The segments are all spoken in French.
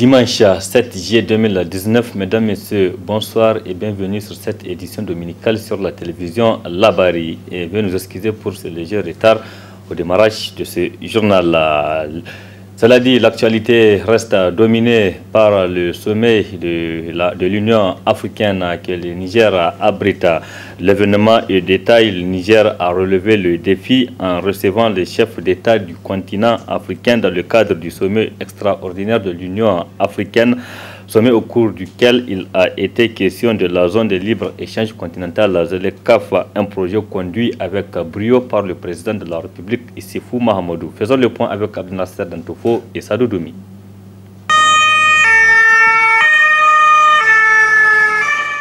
Dimanche 7 juillet 2019, mesdames, messieurs, bonsoir et bienvenue sur cette édition dominicale sur la télévision Labari. Et veuillez nous excuser pour ce léger retard au démarrage de ce journal. Cela dit, l'actualité reste dominée par le sommet de l'Union africaine que le Niger abrite. L'événement et détail, le Niger a relevé le défi en recevant les chefs d'État du continent africain dans le cadre du sommet extraordinaire de l'Union africaine, sommet au cours duquel il a été question de la zone de libre-échange continentale ZLECAf, un projet conduit avec brio par le président de la République, Issoufou Mahamadou. Faisons le point avec Abdel Nasser Dantoufo et Sadou Doumi.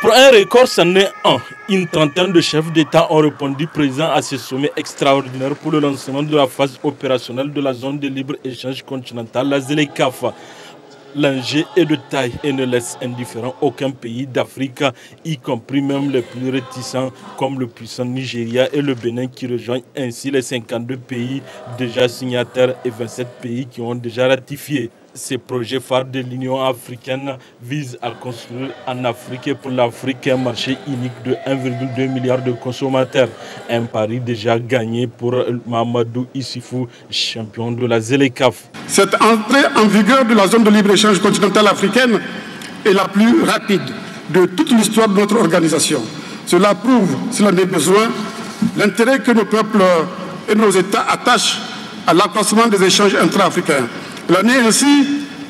Pour un record, c'en est un. Une trentaine de chefs d'État ont répondu présents à ce sommet extraordinaire pour le lancement de la phase opérationnelle de la zone de libre-échange continentale, la ZLECAf. L'enjeu est de taille et ne laisse indifférent aucun pays d'Afrique, y compris même les plus réticents comme le puissant Nigeria et le Bénin qui rejoignent ainsi les 52 pays déjà signataires et 27 pays qui ont déjà ratifié. Ces projets phares de l'Union africaine visent à construire en Afrique et pour l'Afrique un marché unique de 1,2 milliard de consommateurs. Un pari déjà gagné pour Mahamadou Issoufou, champion de la ZLECAf. Cette entrée en vigueur de la zone de libre-échange continentale africaine est la plus rapide de toute l'histoire de notre organisation. Cela prouve, s'il en est besoin, l'intérêt que nos peuples et nos États attachent à l'accroissement des échanges intra-africains. L'année ainsi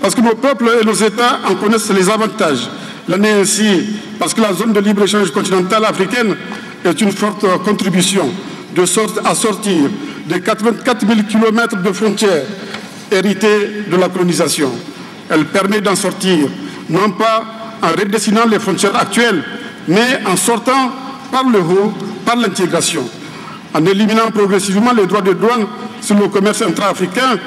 parce que nos peuples et nos États en connaissent les avantages. L'année ainsi parce que la zone de libre-échange continentale africaine est une forte contribution de sorte à sortir des 84 000 km de frontières héritées de la colonisation. Elle permet d'en sortir, non pas en redessinant les frontières actuelles, mais en sortant par le haut, par l'intégration, en éliminant progressivement les droits de douane sur le commerce intra-africain.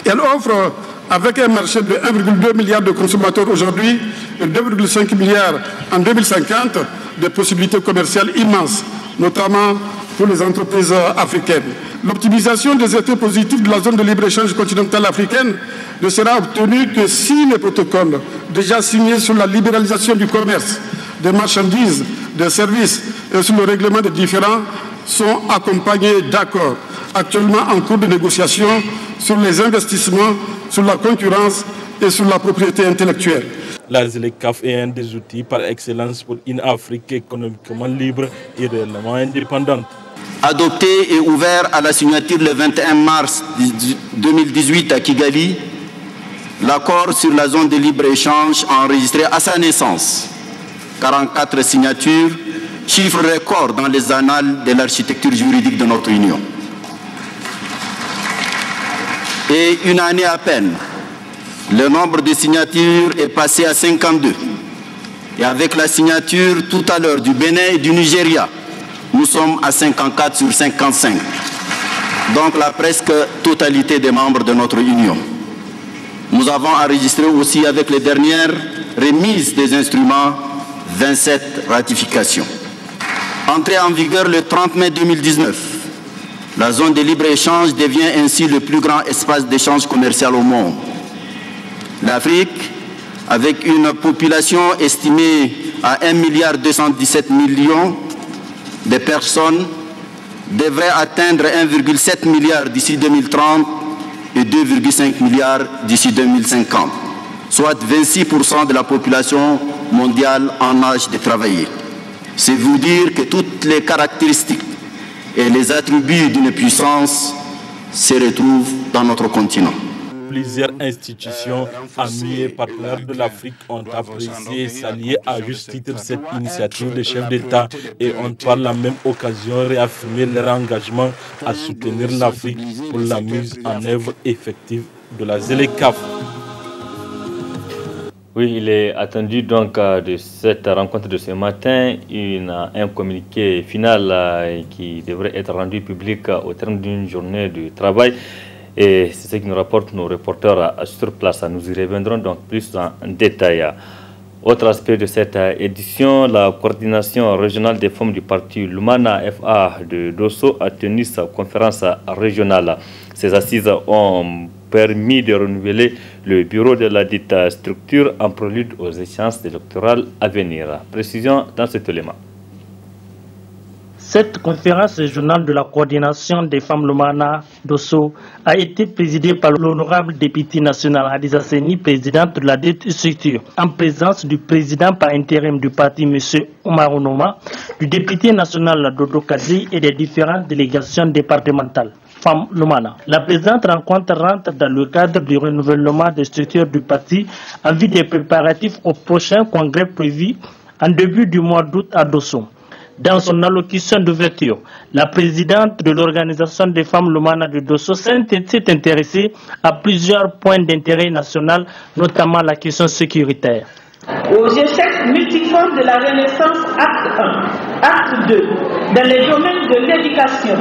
Elle offre, avec un marché de 1,2 milliard de consommateurs aujourd'hui et 2,5 milliards en 2050, des possibilités commerciales immenses, notamment pour les entreprises africaines. L'optimisation des effets positifs de la zone de libre-échange continentale africaine ne sera obtenue que si les protocoles déjà signés sur la libéralisation du commerce, des marchandises, des services et sur le règlement des différends sont accompagnés d'accords actuellement en cours de négociation sur les investissements, sur la concurrence et sur la propriété intellectuelle. La ZLECAf est un des outils par excellence pour une Afrique économiquement libre et réellement indépendante. Adopté et ouvert à la signature le 21 mars 2018 à Kigali, l'accord sur la zone de libre-échange a enregistré à sa naissance 44 signatures, chiffre record dans les annales de l'architecture juridique de notre Union. Et une année à peine, le nombre de signatures est passé à 52. Et avec la signature tout à l'heure du Bénin et du Nigeria, nous sommes à 54 sur 55. Donc la presque totalité des membres de notre Union. Nous avons enregistré aussi avec les dernières remises des instruments 27 ratifications. Entrée en vigueur le 30 mai 2019. La zone de libre-échange devient ainsi le plus grand espace d'échange commercial au monde. L'Afrique, avec une population estimée à 1,217 milliard de personnes, devrait atteindre 1,7 milliard d'ici 2030 et 2,5 milliards d'ici 2050, soit 26% de la population mondiale en âge de travailler. C'est vous dire que toutes les caractéristiques et les attributs d'une puissance se retrouvent dans notre continent. Plusieurs institutions, amis et partenaires de l'Afrique ont apprécié et salué à juste titre cette initiative des chefs d'État et ont par la même occasion réaffirmé leur engagement à soutenir l'Afrique pour la mise en œuvre effective de la ZLECAf. Oui, il est attendu donc de cette rencontre de ce matin un communiqué final qui devrait être rendu public au terme d'une journée de travail. Et c'est ce que nous rapportent nos reporters sur place. Nous y reviendrons donc plus en détail. Autre aspect de cette édition, la coordination régionale des femmes du parti Lumana FA de Dosso a tenu sa conférence régionale. Ces assises ont permis de renouveler le bureau de la dite structure en prélude aux échéances électorales à venir. Précision dans cet élément. Cette conférence régionale de la coordination des femmes Lumana Dosso a été présidée par l'honorable député national Hadiza Seni, présidente de la dite structure, en présence du président par intérim du parti M. Omar Onoma, du député national Dodo Kadri et des différentes délégations départementales. Femmes Lumana. La présente rencontre rentre dans le cadre du renouvellement des structures du parti en vue des préparatifs au prochain congrès prévu en début du mois d'août à Dosso. Dans son allocution d'ouverture, la présidente de l'organisation des femmes Lumana de Dosso s'est intéressée à plusieurs points d'intérêt national, notamment la question sécuritaire. Aux échecs multiformes de la Renaissance acte 1, acte 2, dans les domaines de l'éducation,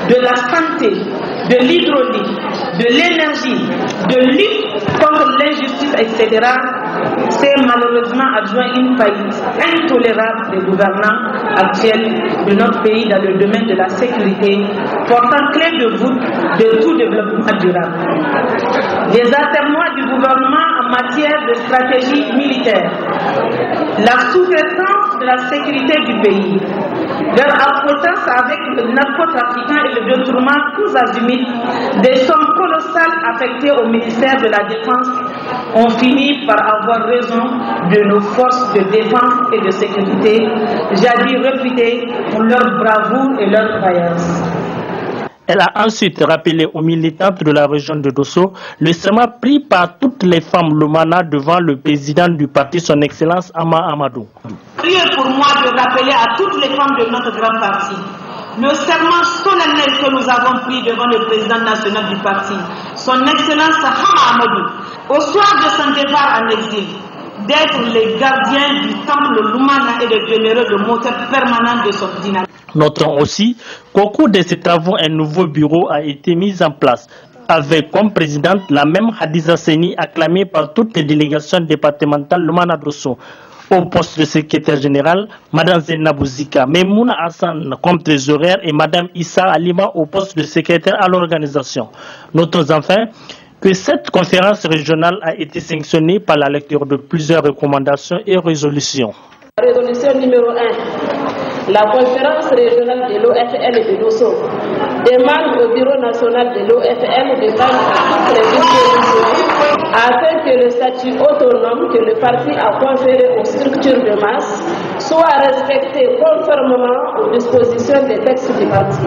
de la santé, de l'hydraulique, de l'énergie, de lutte contre l'injustice, etc., c'est malheureusement adjoint une faillite intolérable des gouvernants actuels de notre pays dans le domaine de la sécurité, portant clé de voûte de tout développement durable. Les atermoiements du gouvernement en matière de stratégie militaire, la sous-traitance de la sécurité du pays, leur impotence avec le narcotrafiquant et le détournement tous azimuts des sommes colossales affectées au ministère de la Défense ont fini par avoir raison de nos forces de défense et de sécurité, jadis réputées pour leur bravoure et leur vaillance. Elle a ensuite rappelé aux militantes de la région de Dosso le serment pris par toutes les femmes Lumana devant le président du parti, son Excellence Ama Amadou. Priez pour moi de rappeler à toutes les femmes de notre grand parti le serment solennel que nous avons pris devant le président national du parti, son Excellence Ama Amadou, au soir de son départ en exil, d'être les gardiens du temple Lumana et de demeurer le moteur permanent de son dynamique. Notons aussi qu'au cours de ces travaux, un nouveau bureau a été mis en place, avec comme présidente la même Hadiza Seni, acclamée par toutes les délégations départementales Lumana Dosso. Au poste de secrétaire général, Mme Zainabou Zika, Memouna Hassan comme trésorière et Mme Issa Alima au poste de secrétaire à l'organisation. Notons enfin que cette conférence régionale a été sanctionnée par la lecture de plusieurs recommandations et résolutions. Résolution numéro 1. La conférence régionale de l'OFL et de Dosso demande au Bureau national de l'OFL de prendre toutes les dispositions afin que le statut autonome que le parti a conféré aux structures de masse soit respecté conformément aux dispositions des textes du parti.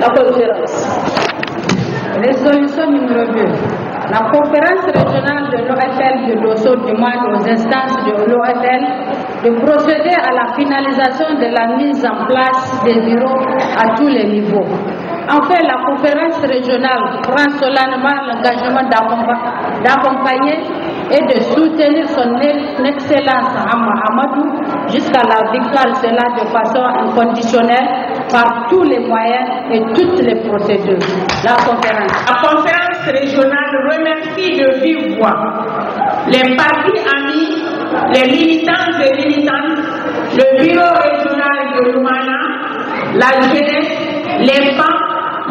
La conférence. Résolution numéro 2. La conférence régionale de l'OFL de Dosso demande aux instances de l'OFL de procéder à la finalisation de la mise en place des bureaux à tous les niveaux. Enfin, la conférence régionale prend solennellement l'engagement d'accompagner et de soutenir son Excellence Amadou jusqu'à la victoire, cela de façon inconditionnelle par tous les moyens et toutes les procédures. La conférence régionale remercie de vive voix les partis amis, les militants et militantes, le bureau régional de Lumana, la jeunesse, les femmes,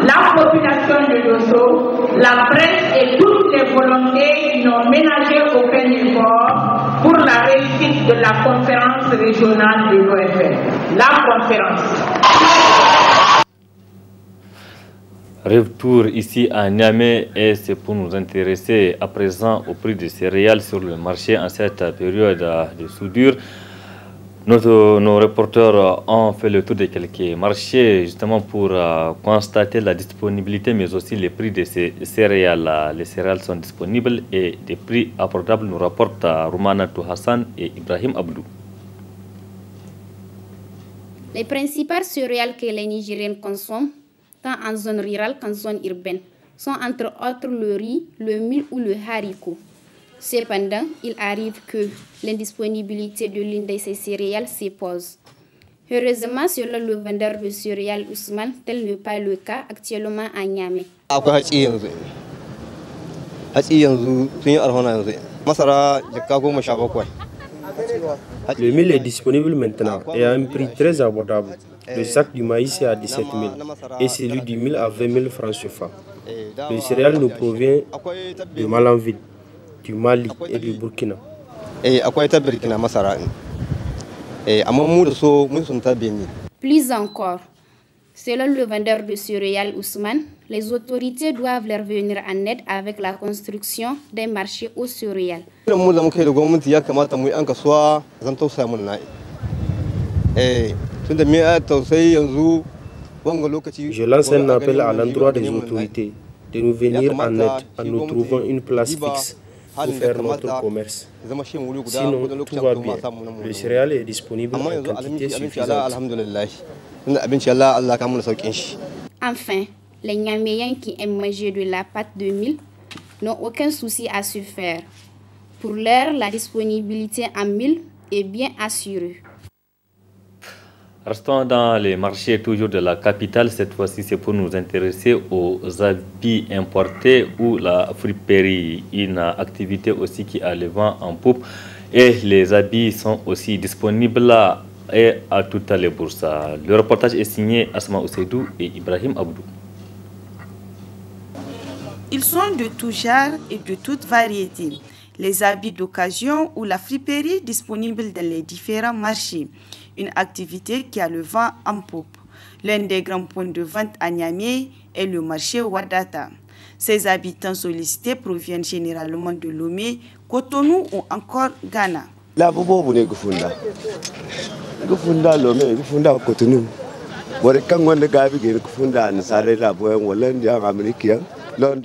la population de Dosso, la presse et toutes les volontés qui n'ont ménagé aucun effort pour la réussite de la conférence régionale de l'OFL. La conférence. Retour ici à Niamey et c'est pour nous intéresser à présent au prix des céréales sur le marché en cette période de soudure. Nos reporters ont fait le tour de quelques marchés justement pour constater la disponibilité mais aussi les prix de ces céréales. Les céréales sont disponibles et des prix abordables, nous rapportent Roumana Touhassan et Ibrahim Abdou. Les principales céréales que les Nigériens consomment, tant en zone rurale qu'en zone urbaine, sont entre autres le riz, le mil ou le haricot. Cependant, il arrive que l'indisponibilité de l'une de ces céréales se pose. Heureusement, selon le vendeur de céréales Ousmane, tel n'est pas le cas actuellement à Niamey. Le mil est disponible maintenant et à un prix très abordable. Le sac du maïs est à 17 000 et celui du mil à 20 000 francs CFA. Le céréal nous provient de Malanville, du Mali et du Burkina. Plus encore, selon le vendeur de céréales Ousmane, les autorités doivent leur venir en aide avec la construction d'un marché aux céréales. Je lance un appel à l'endroit des autorités de nous venir en aide en nous trouvant une place fixe pour faire notre commerce. Sinon, tout va bien. Le céréal est disponible en quantité suffisante. Enfin, les Nyaméens qui aiment manger de la pâte de mil n'ont aucun souci à se faire. Pour l'heure, la disponibilité en mil est bien assurée. Restons dans les marchés toujours de la capitale. Cette fois-ci, c'est pour nous intéresser aux habits importés ou la friperie, une activité aussi qui a le vent en poupe. Et les habits sont aussi disponibles à toutes les bourses. Le reportage est signé Asma Ousseidou et Ibrahim Abdou. Ils sont de tout genre et de toute variété. Les habits d'occasion ou la friperie disponibles dans les différents marchés. Une activité qui a le vent en poupe. L'un des grands points de vente à Niamey est le marché Wadata. Ses habitants sollicités proviennent généralement de Lomé, Cotonou ou encore Ghana.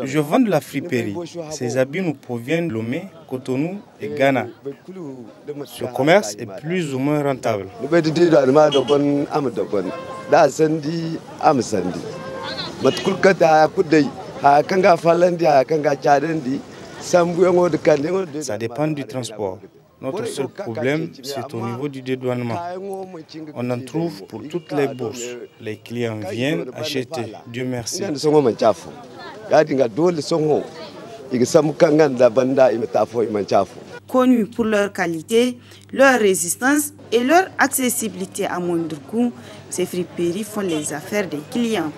Je vends de la friperie. Ces habits nous proviennent de Lomé, Cotonou et Ghana. Ce commerce est plus ou moins rentable. Ça dépend du transport. Notre seul problème, c'est au niveau du dédouanement. On en trouve pour toutes les bourses. Les clients viennent acheter. Dieu merci. Connus pour leur qualité, leur résistance et leur accessibilité à moindre coût, ces friperies font les affaires des clients.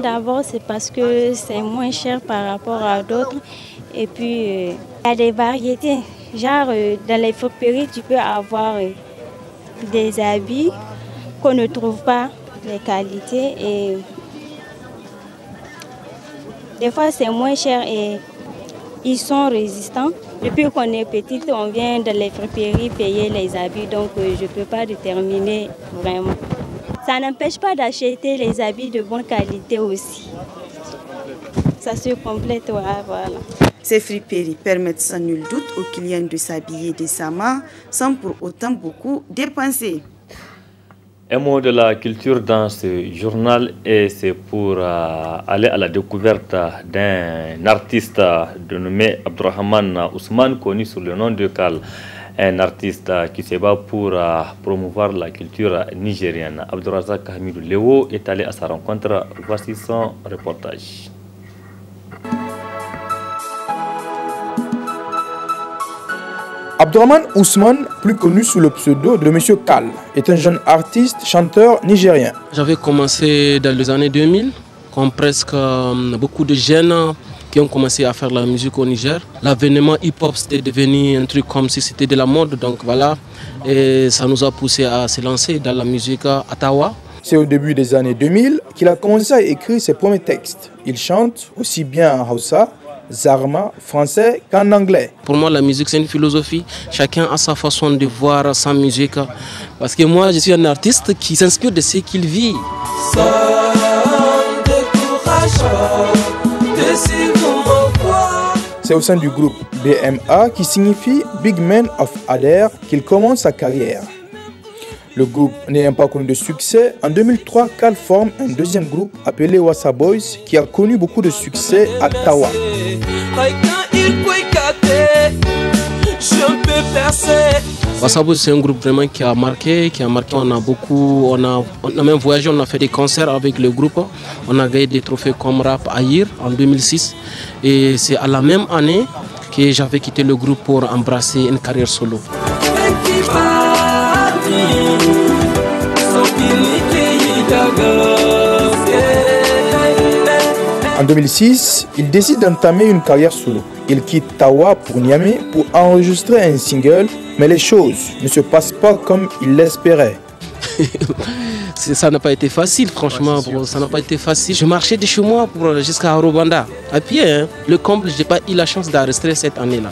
D'abord, c'est parce que c'est moins cher par rapport à d'autres. Et puis, il y a des variétés. Genre, dans les friperies, tu peux avoir des habits qu'on ne trouve pas, les qualités. Et des fois, c'est moins cher et ils sont résistants. Depuis qu'on est petite, on vient dans les friperies payer les habits, donc je ne peux pas déterminer vraiment. Ça n'empêche pas d'acheter les habits de bonne qualité aussi. Ça se complète, voilà. Ces friperies permettent sans nul doute aux clients de s'habiller décemment sans pour autant beaucoup dépenser. Un mot de la culture dans ce journal et c'est pour aller à la découverte d'un artiste dénommé Abdurrahman Ousmane, connu sous le nom de Kal, un artiste qui se bat pour promouvoir la culture nigérienne. Abdourazak Hamidou Léo est allé à sa rencontre. Voici son reportage. Abdurrahman Ousmane, plus connu sous le pseudo de Monsieur Kal, est un jeune artiste, chanteur nigérien. J'avais commencé dans les années 2000, comme presque beaucoup de jeunes qui ont commencé à faire la musique au Niger. L'avènement hip-hop, c'était devenu un truc comme si c'était de la mode, donc voilà. Et ça nous a poussé à se lancer dans la musique à Tawa. C'est au début des années 2000 qu'il a commencé à écrire ses premiers textes. Il chante aussi bien en Hausa, Zarma, français qu'en anglais. Pour moi, la musique, c'est une philosophie. Chacun a sa façon de voir sa musique. Parce que moi, je suis un artiste qui s'inspire de ce qu'il vit. C'est au sein du groupe BMA, qui signifie Big Men of Adair, qu'il commence sa carrière. Le groupe n'ayant pas connu de succès, en 2003, Kal forme un deuxième groupe appelé Wassa Boys qui a connu beaucoup de succès à Tawa. Wassa Boys, c'est un groupe vraiment qui a marqué. On a même voyagé, on a fait des concerts avec le groupe. On a gagné des trophées comme Rap Aïr en 2006. Et c'est à la même année que j'avais quitté le groupe pour embrasser une carrière solo. En 2006, il décide d'entamer une carrière solo. Il quitte Tawa pour Niamey pour enregistrer un single, mais les choses ne se passent pas comme il l'espérait. Ça n'a pas été facile, franchement, bro. Ça n'a pas été facile. Je marchais de chez moi jusqu'à Arobanda, à pied. Hein. Le comble, je n'ai pas eu la chance d'arrêter cette année-là.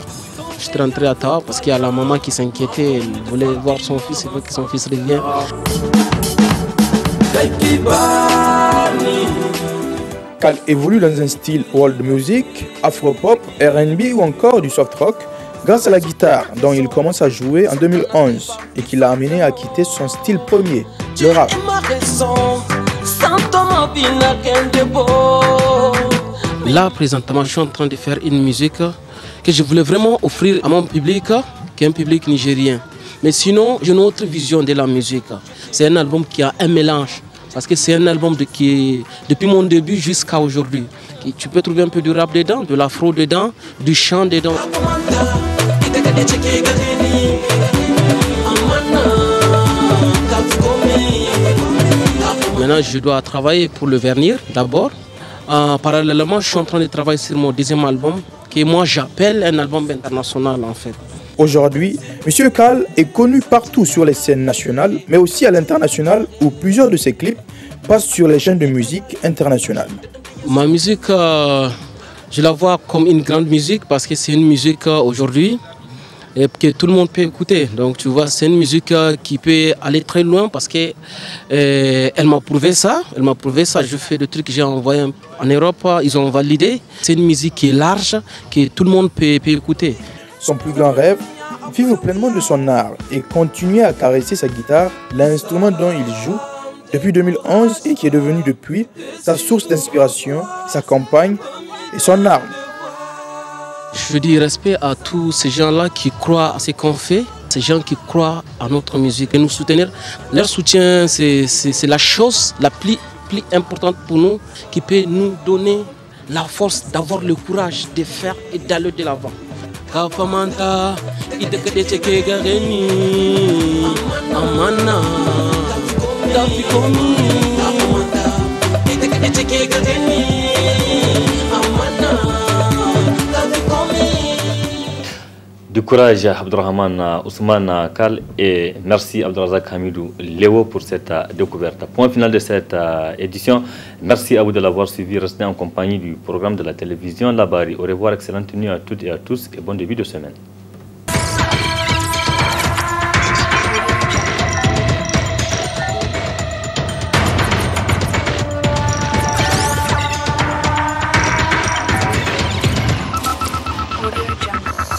Je suis rentré à Tawa parce qu'il y a la maman qui s'inquiétait. Elle voulait voir son fils, elle veut que son fils revienne. Cal évolue dans un style world music, afro-pop, R&B ou encore du soft rock grâce à la guitare dont il commence à jouer en 2011 et qui l'a amené à quitter son style premier, le rap. Là, présentement, je suis en train de faire une musique que je voulais vraiment offrir à mon public, qui est un public nigérien. Mais sinon, j'ai une autre vision de la musique. C'est un album qui a un mélange. Parce que c'est un album qui, depuis mon début jusqu'à aujourd'hui, tu peux trouver un peu du rap dedans, de l'afro dedans, du chant dedans. Maintenant, je dois travailler pour le vernis d'abord. Parallèlement, je suis en train de travailler sur mon deuxième album, que moi j'appelle un album international en fait. Aujourd'hui, M. Cal est connu partout sur les scènes nationales, mais aussi à l'international, où plusieurs de ses clips passent sur les chaînes de musique internationales. Ma musique, je la vois comme une grande musique parce que c'est une musique aujourd'hui que tout le monde peut écouter. Donc tu vois, c'est une musique qui peut aller très loin parce que elle m'a prouvé ça. Elle m'a prouvé ça. Je fais des trucs que j'ai envoyés en Europe, ils ont validé. C'est une musique qui est large, que tout le monde peut écouter. Son plus grand rêve, vivre pleinement de son art et continuer à caresser sa guitare, l'instrument dont il joue depuis 2011 et qui est devenu depuis sa source d'inspiration, sa compagne et son arme. Je dis respect à tous ces gens-là qui croient à ce qu'on fait, ces gens qui croient à notre musique et nous soutenir. Leur soutien, c'est la chose la plus importante pour nous qui peut nous donner la force d'avoir le courage de faire et d'aller de l'avant. Kafamanta, idekadecheke gareni, amana, dafikomi, idekadecheke gareni, amana, dafikomi. Du courage Abdurrahman Ousmane Cal et merci Abdelrazak Hamidou Léo pour cette découverte. Point final de cette édition. Merci à vous de l'avoir suivi. Restez en compagnie du programme de la télévision Labari. Au revoir, excellente nuit à toutes et à tous et bon début de semaine. Audio Jungle.